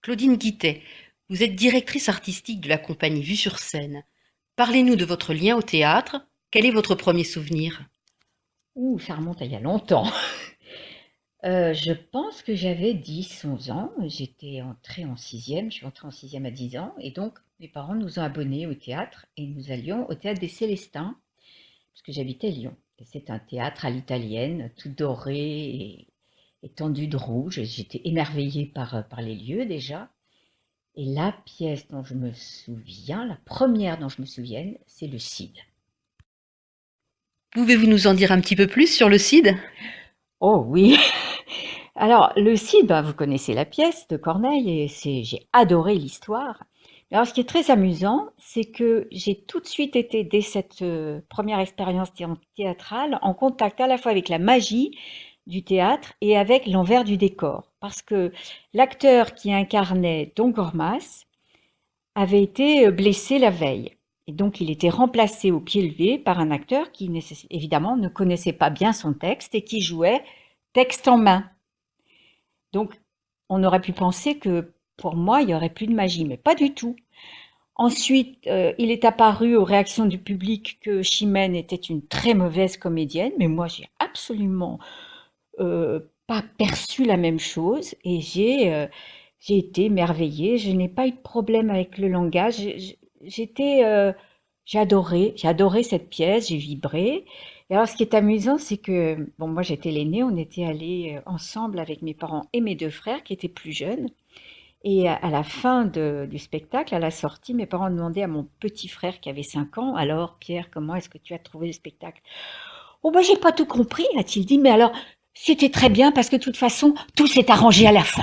Claudine Guittet, vous êtes directrice artistique de la compagnie Vue sur Scène. Parlez-nous de votre lien au théâtre. Quel est votre premier souvenir? Ouh, ça remonte à il y a longtemps. Je pense que j'avais 10, 11 ans. J'étais entrée en sixième. Je suis entrée en sixième à 10 ans. Et donc, mes parents nous ont abonnés au théâtre et nous allions au théâtre des Célestins, parce que j'habitais Lyon. Et c'est un théâtre à l'italienne, tout doré et tendu de rouge. J'étais émerveillée par les lieux déjà. Et la pièce dont je me souviens, la première dont je me souvienne, c'est le Cid. Pouvez-vous nous en dire un petit peu plus sur le CID? Oh oui. Alors, le Cid, ben, vous connaissez la pièce de Corneille et j'ai adoré l'histoire. Mais alors, ce qui est très amusant, c'est que j'ai tout de suite été, dès cette première expérience théâtrale, en contact à la fois avec la magie du théâtre et avec l'envers du décor. Parce que l'acteur qui incarnait Don Gormas avait été blessé la veille. Et donc, il était remplacé au pied levé par un acteur qui, évidemment, ne connaissait pas bien son texte et qui jouait texte en main. Donc, on aurait pu penser que pour moi, il y aurait plus de magie, mais pas du tout. Ensuite, il est apparu aux réactions du public que Chimène était une très mauvaise comédienne, mais moi, j'ai absolument pas perçu la même chose et j'ai été émerveillée. Je n'ai pas eu de problème avec le langage. J'étais, j'ai adoré cette pièce, j'ai vibré. Et alors, ce qui est amusant, c'est que, bon, moi j'étais l'aînée, on était allés ensemble avec mes parents et mes deux frères qui étaient plus jeunes. Et à la fin du spectacle, à la sortie, mes parents demandaient à mon petit frère qui avait 5 ans, alors Pierre, comment est-ce que tu as trouvé le spectacle? Oh ben j'ai pas tout compris, a-t-il dit, mais alors c'était très bien parce que de toute façon, tout s'est arrangé à la fin.